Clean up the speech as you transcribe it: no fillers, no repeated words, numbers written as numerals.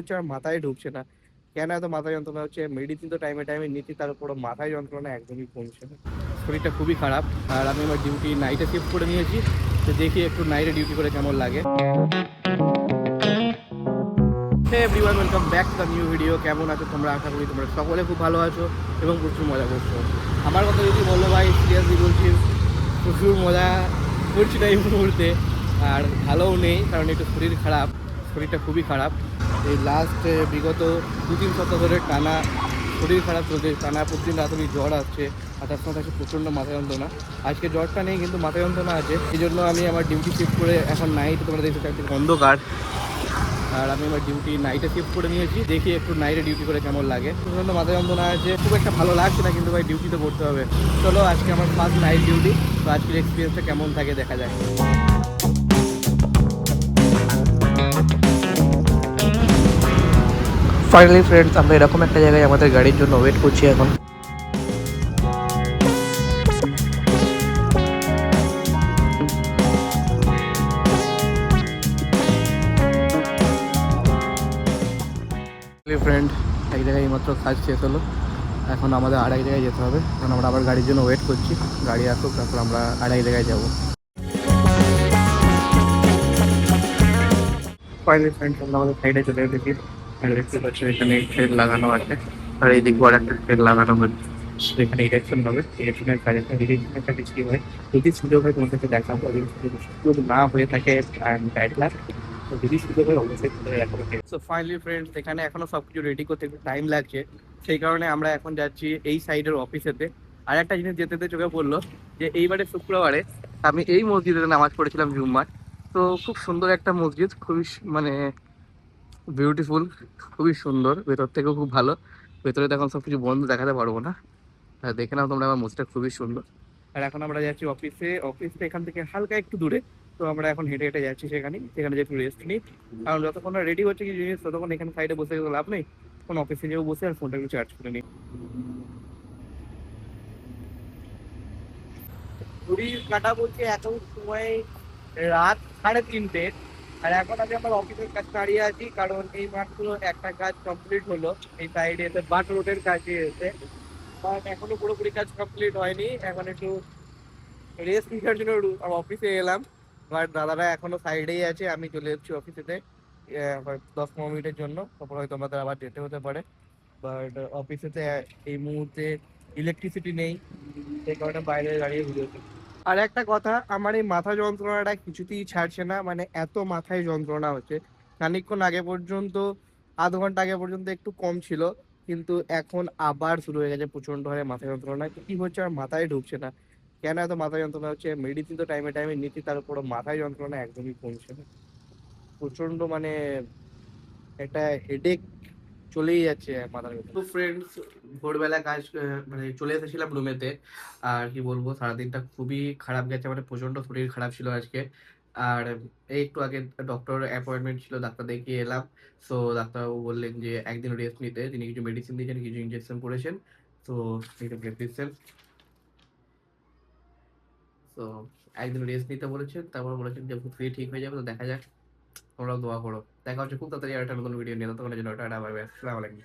হচ্ছে আর মাথায় ঢুকছে না। কেন এত মাথায় যন্ত্রণা হচ্ছে? মেডিসিন তো টাইমে টাইমে নিচ্ছি, তার উপর মাথায় যন্ত্রণা একদমই কমছে না। শরীরটা খুবই খারাপ। আর আমি আমার ডিউটি নাইটে শিফট করে নিয়েছি, তো দেখি একটু নাইটে ডিউটি করে কেমন লাগে। Hey everyone, welcome back to the new video. কেমন আছো তোমরা? আশা করি তোমরা সকলে খুব ভালো আছো এবং প্রচুর মজা করছো। আমার কথা যদি বলো ভাই, সিরিয়াসলি বলছি, প্রচুর মজা করছি না এই মুহূর্তে। আর ভালোও নেই, কারণ একটু শরীর খারাপ, শরীরটা খুবই খারাপ। এই লাস্ট বিগত 2-3 সপ্তাহ ধরে টানা শরীর খারাপ চলছে, টানা প্রতিদিন রাত্রি জ্বর আসছে, আর তার সঙ্গে আছে প্রচণ্ড মাথা যন্ত্রণা। আজকে জ্বরটা নেই, কিন্তু মাথা যন্ত্রণা আছে। এই জন্য আমি আমার ডিউটি শিফট করে এখন নাইট, তোমরা দেখছো একদিন অন্ধকার, আর আমি আমার ডিউটি নাইটে শিফট করে নিয়েছি। দেখি একটু নাইটে ডিউটি করে কেমন লাগে। প্রচণ্ড মাথা যন্ত্রণা আছে, খুব একটা ভালো লাগছে না, কিন্তু ভাই ডিউটি তো করতে হবে। চলো, আজকে আমার ফার্স্ট নাইট ডিউটি, তো আজকের এক্সপিরিয়েন্সটা কেমন থাকে দেখা যায়। ফাইনালি ফ্রেন্ডস, আমরা এরকম একটা জায়গায় আমাদের গাড়ির জন্য ওয়েট করছি এখন। ফ্রেন্ড, এক জায়গায় এইমাত্র কাজ শেষ হলো, এখন আমাদের আরেক জায়গায় যেতে হবে, কারণ আমরা আবার গাড়ির জন্য ওয়েট করছি। গাড়ি আসুক, তারপর আমরা আরেক জায়গায় যাবো। ফাইনালি ফ্রেন্ড, আমরা আমাদের সাইডে চলে এসেছি। আর দেখতে পাচ্ছ এখানে ট্রেন লাগানো আছে, আর এই দিক বড় একটা ট্রেন লাগানো হচ্ছে। এখানে ইলেকশন হবে, ইলেকশনের কাজ একটা ইলেকশনের কাজে কি হয়, যদি সুযোগ হয় তোমার কাছে দেখাম, যদি সুযোগ না হয়ে থাকে ব্যাড লাক, তো যদি সুযোগ হয় অবশ্যই তোমাদের দেখাবো। সো ফাইনালি ফ্রেন্ডস, এখানে এখনো সবকিছু রেডি করতে একটু টাইম লাগছে, সেই কারণে আমরা এখন যাচ্ছি এই সাইডের অফিসেতে। আর একটা জিনিস যেতে যেতে চোখে পড়লো, যে এইবারে শুক্রবারে আমি এই মসজিদে নামাজ পড়েছিলাম জুম্মার। তো খুব সুন্দর একটা মসজিদ, খুবই মানে বিউটিফুল, খুবই সুন্দর, ভেতর থেকেও খুব ভালো। ভেতরে তো এখন সবকিছু বন্ধ, দেখাতে পারবো না। আর দেখে নাও তোমরা, আমার মসজিদটা খুবই সুন্দর। আর এখন আমরা যাচ্ছি অফিসে। অফিসটা এখান থেকে হালকা একটু দূরে, তো আমরা এখন হেঁটে হেঁটে যাচ্ছি সেখানে যে একটু রেস্ট নিই। কারণ যতক্ষণ রেডি হচ্ছে কি জিনিস, ততক্ষণ এখানে সাইডে বসে গেলে লাভ নেই। এখন অফিসে যেও বসে আর ফোনটা একটু চার্জ করে নিই। ঘড়ির কাটা বলছে এখন সময় রাত 3:30। আর এখন আমি আমার অফিসের কাছে দাঁড়িয়ে আছি, কারণ এই মাত্র একটা কাজ কমপ্লিট হলো। এই সাইডে এসে বাট রোডের কাজে এসে, বাট এখনো পুরোপুরি কাজ কমপ্লিট হয়নি। এখন একটু রেস্ট নেওয়ার জন্য অফিসে এলাম। বাট দাদারা এখনো সাইডেই আছে, আমি চলে এসেছি অফিসেতে 10-15 মিনিটের জন্য, তারপর হয়তো আমাদের আবার যেতে হতে পারে। বাট অফিসেতে এই মুহূর্তে ইলেকট্রিসিটি নেই, সেই কারণে বাইরে দাঁড়িয়ে ঘুরেছি। আর একটা কথা, আমার এই মাথা যন্ত্রণাটা কিছুতেই ছাড়ছে না, মানে এত মাথায় যন্ত্রণা হচ্ছে। খানিকক্ষণ আগে পর্যন্ত, আধ ঘন্টা আগে পর্যন্ত একটু কম ছিল, কিন্তু এখন আবার শুরু হয়ে গেছে প্রচন্ড হারে মাথা যন্ত্রণা। কি হচ্ছে আর মাথায় ঢুকছে না? কেন এত মাথা যন্ত্রণা হচ্ছে? মেডিসিন তো টাইমে টাইমে নিচ্ছি, তার উপর মাথায় যন্ত্রণা একদমই কমছে না। প্রচন্ড মানে একটা হেডেক চলেই যাচ্ছে মাথার ভেতর। তো ফ্রেন্ডস, ভোরবেলা কাজ মানে চলে এসেছিলাম রুমেতে। আর কি বলবো, সারাদিনটা খুবই খারাপ গেছে, মানে প্রচন্ড শরীর খারাপ ছিল আজকে। আর এই একটু আগে ডক্টর অ্যাপয়েন্টমেন্ট ছিল, ডাক্তার দেখিয়ে এলাম। সো ডাক্তারবাবু বললেন যে একদিন রেস্ট নিতে, তিনি কিছু মেডিসিন দিয়েছেন, কিছু ইনজেকশন করেছেন। তো এইটা প্রেসক্রিপশন। তো একদিন রেস্ট নিতে বলেছেন, তারপর বলেছেন যে ফ্রি ঠিক হয়ে যাবে, তো দেখা যাক। তোমরাও দোয়া করো। দেখা হচ্ছে খুব তাড়াতাড়ি আর একটা নতুন ভিডিও নিয়ে, ততক্ষণের জন্য টাটা, বাই বাই, আসসালামু আলাইকুম।